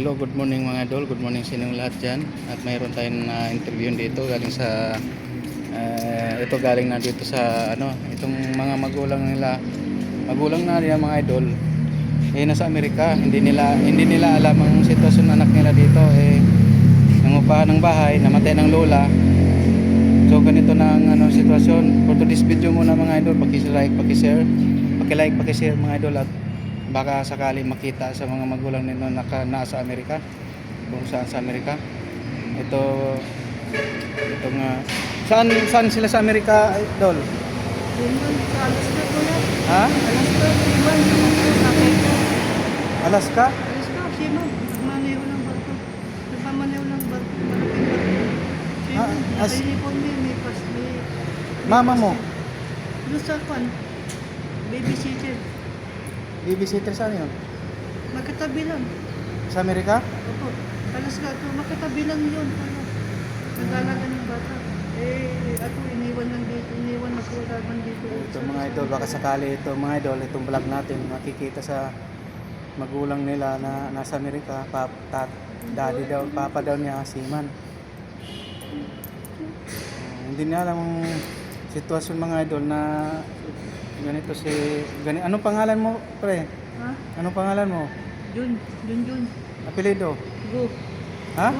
Hello, good morning mga idol. Good morning sa inyong lahat dyan. At mayroon tayong interview dito galing sa ito galing na dito sa itong mga magulang nila. Magulang na nila mga idol. Nasa Amerika, hindi nila alam ang sitwasyon ng anak nila dito nangupahan ng bahay, namatay ng lola. So ganito na ang sitwasyon. For today's video muna mga idol, paki-like, paki-share mga idol at baka sakali makita sa mga magulang nito nasa Amerika, kung saan sa Amerika. Ito nga saan sila sa Amerika, idol? Ha? Alaska? Mama mo? Babysitter saan yun? Magkatabi lang. Sa Amerika? Opo. Alaska ito. Magkatabi lang yun. Nag-alaga ng bata. Ako iniwan lang dito. Iniwan ako laban dito. Ito mga idol, baka sakali ito mga idol, itong vlog natin makikita sa magulang nila na nasa Amerika. Papa daw niya seaman. Hindi niya alam ang sitwasyon mga idol na ganito anong pangalan mo, pre? Ha? Anong pangalan mo? Jun. Apelido? Go. Ha?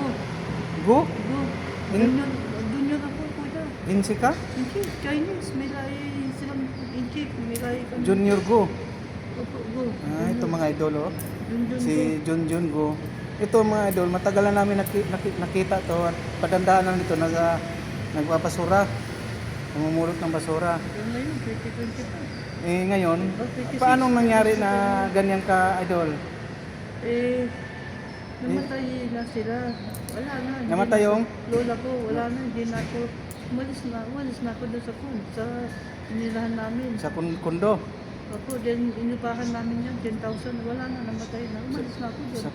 Go. Gu? Junior ako kuya. Insi ka? Inchi. Chinese. May lahi silang inchi. May lahi kami. Junior Gu? Opo. Go. Ito mga idol Jun. si Jun Gu. Ito mga idol, matagal na namin nakita to at padandaan lang dito nagpapasura. Namumulot ng basura. Ngayon, 2025. Ngayon, paano nangyari na ganyan ka, idol? Namatay na sila. Wala na. Namatay yung? Lola ko, wala na. Hindi na ako. Umalis na ako doon sa inilahan namin. Sa kundo? Ako, din inipahan namin yan, 10,000. Wala na, namatay na. Umalis na ako doon. Sa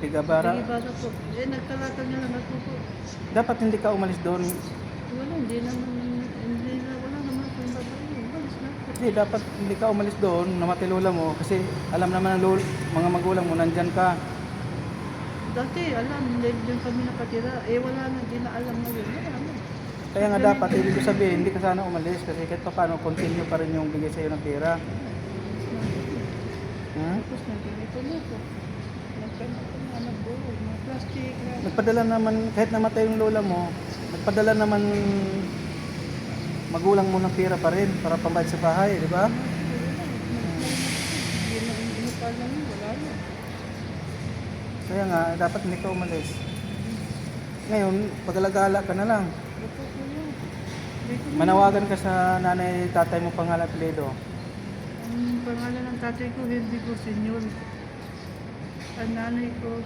Pigabara? Pigabara po. Nagtalata niya lang ako po. Dapat hindi ka umalis doon. Wala, wala naman akong babae. Umalis na ako. Hindi, dapat hindi ka umalis doon, namatay lola mo. Kasi alam naman ng mga magulang mo, nandyan ka. Dati, alam, diyan kami nakatira. Wala na, di na alam na yun. Wala na. Kaya nga dapat, ibig ko sabihin, hindi ka sana umalis. Kasi kahit pa paano, continue pa rin yung bigay sa'yo ng pera. Tapos nagganito na ito. Nagganito na nagbuo. Mga plastic. Nagpadala naman, kahit namatay yung lola mo, nagpadala naman magulang mo ng pera pa rin para pambayad sa bahay, di ba? Inupal lang yun, wala na. Kaya nga, dapat hindi ka umalis. Ngayon, pag-alagala ka na lang. Manawagan ka sa nanay, tatay mo pangalan, apelyido. Ang pangalan ng tatay ko, Henrico Senyor. Ang nanay ko,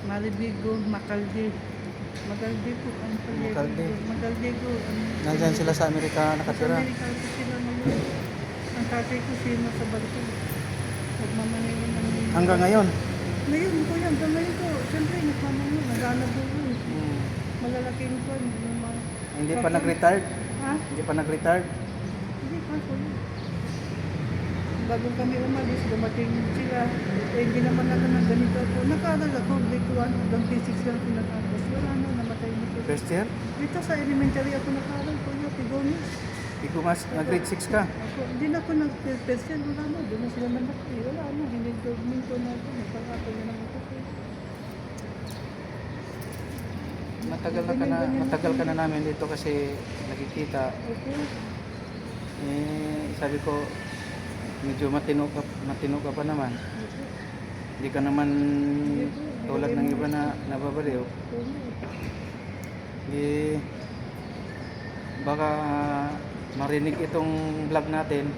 Maribigo Macalde. Magalde ko, ang apelyido. Macalde. Magalde ko. Nandyan sila sa Amerika Sa nakatira. Amerika ko sila ngayon. Ang tatay ko, sino sa barko. Nagmamaneho ng... Hanggang ngayon. Ngayon ko yan, hanggang ngayon ko. Siyempre, nagmamaneho, nag-aanap ko. Malalaking ko, Hindi pa nag-retired? Ha? Hindi pa nag-retired? Hindi pa ko. Bago kami umalis, dumating sila. Hindi naman ako ng ganito ako. Nag-aaral ako, grade 1 hanggang grade 6 lang ako nag-aaral. Wala na, namatay na ko. First year? Dito sa elementary ako nag-aaral ko na, Tigonis. Ikaw mas nag-grade 6 ka? Ako, hindi na ako nag-first year, wala na. Doon na sila namatay. Wala na, hindi government ko na ako. Nagpapakal na lang ako. Matagal ka na namin dito kasi nakikita. Okay. Sabi ko, medyo matino ka pa naman. Hindi ka naman tulad ng iba na nababaliw. Baka marinig itong vlog natin,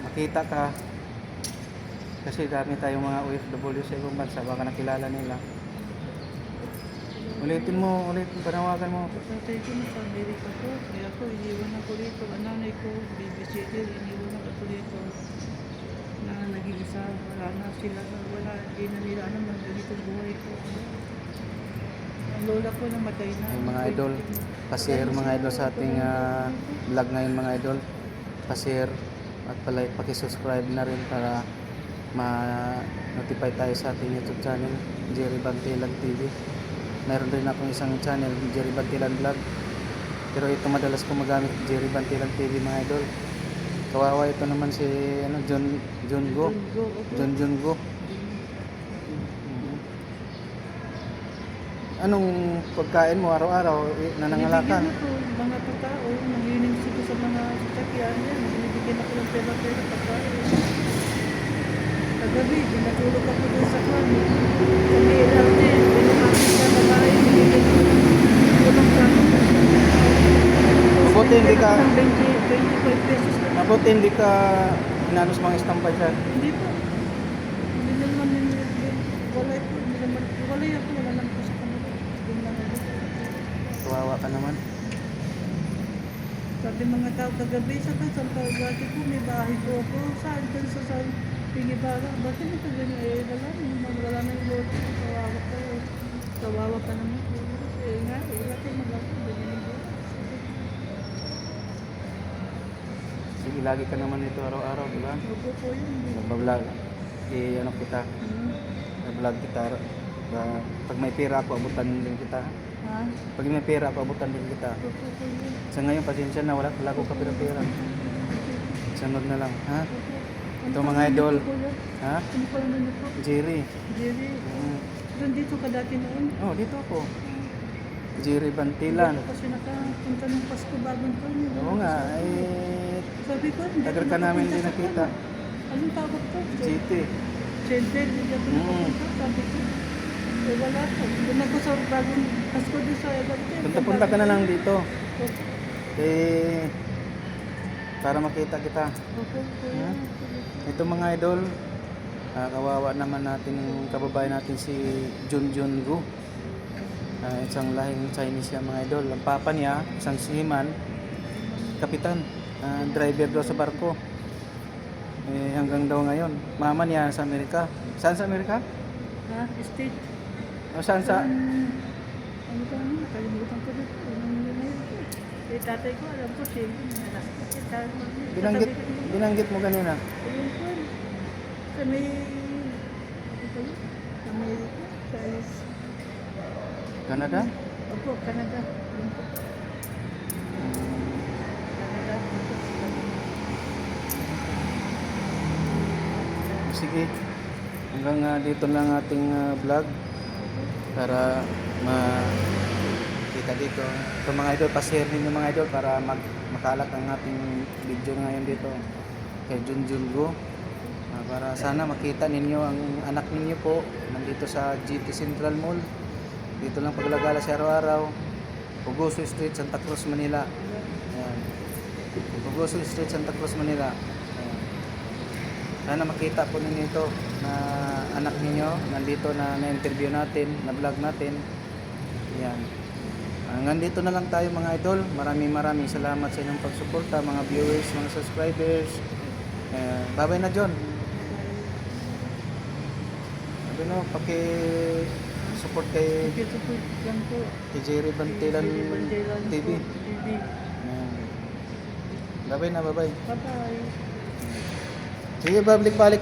makita ka. Kasi dami tayong mga OFW sa ibang bansa, baka nakilala nila. Ulitin, panawagan mo. Tatay ko na sa Amerika ko. Kaya ako, iniwan ako rito. Ang nanay ko, babysitter, iniwan ako rito. Na nag-iisa, wala na sila. Wala, hindi na nila alam na ganito buhay ko. Ang lola ko namatay na. Ay, mga idol, pa-share mga idol sa ating vlog ngayon mga idol. Pa-share at paki-subscribe na rin para ma-notify tayo sa ating YouTube channel, Jerry Bantilan TV. Meron din akong isang channel, Jerry Bantilan Vlog. Pero ito madalas ko magamit, Jerry Bantilan TV mga idol. Kawawa ito naman si John Go. John Go. Anong pagkain mo araw-araw nanangalakan? Binibigyan ako mga pagkao, nanginig ko sa mga sasakyan yan. Binibigyan ako ng pera-pera pagkain. Kagabi, binatulog ako doon sa kwan. Kami LRT, binamagin sa babae, binibigyan ko ng kulang sa Mabuti hindi ka, ng 25 pesos na. mabuti hindi ka inanos mga estampay siya. Hindi po. Hindi naman walay po. Hindi naman, walay ako, wala lang po sa kanila. Doon lang ako. Kawawa ka naman. Sabi mga tao kagabi sa Sampagati po, may bahay po ako. Saan dyan sa Pingibara? Bakit ito ganyan? Wala na yung loto. Kawawa ka. Kawawa ka naman. Nga, wala kayo magagawa. Sige, lagi ka naman ito araw-araw, di ba? Opo po yun. Nagbablog. Ano kita, nag-vlog kita. Pag may pera ako, abutan din kita. Ha? Pag may pera ako, abutan din kita. Opo po yun. Sa ngayon, pasensya na, wala ko ka pera. Sunod na lang, ha? Ito mga idol. Ha? Ano pa naman ito? Jerry. Jerry. Doon dito ka dati noon? Oh, dito ako. Jerry Bantilan. Dito kasi nakapunta ng Pasko bagong taon. Oo nga, eh, Sabi ko, hindi tagal ako ka namin nakapunta din sa nakita. kwan. Anong tawag to? GT. Center, hindi ako nakapunta. Sabi ko, eh wala po. Doon ako sa bagong Pasko doon sa LRT. Punta-punta ka na lang dito. Opo. Eh, para makita kita. Opo. Ha? Ito mga idol, kawawa naman natin yung kababayan natin si John Go. Isang lahing Chinese yan mga idol. Ang papa niya, isang seaman, kapitan, driver daw sa barko. Eh, hanggang daw ngayon. Mama niya sa Amerika. Saan sa Amerika? Ha? State. O saan sa... Ano ba ano? Kalimutan ko dito. Anong yun na yun? Eh, tatay ko, alam ko, siya yun. Binanggit mo kanina. Ayun po. Sa may... Ano ba yun? Sa Amerika. Sa Canada? Opo, Canada. Ayun po. Canada. Sige. Hanggang dito lang ating vlog para makita dito. Ito mga idol, pa-share ninyo mga idol para makalat ang ating video ngayon dito kay John Go. Para sana makita ninyo ang anak ninyo po nandito sa GT Central Mall. Dito lang paglagala siya araw-araw. Pugoso Street, Santa Cruz, Manila. Ayan. Pugoso Street, Santa Cruz, Manila. Ayan. Sana makita po ninyo ito na anak ninyo nandito na na-interview natin, na-vlog natin. Ayan. Hanggang dito na lang tayo mga idol. Maraming salamat sa inyong pagsuporta, mga viewers, mga subscribers. Bye-bye na John. Sabi no, support kay Dito po, yan po. Jerry Bantilan TV. TV. Ayan. Bye-bye na, bye-bye. Bye-bye. Sige, balik.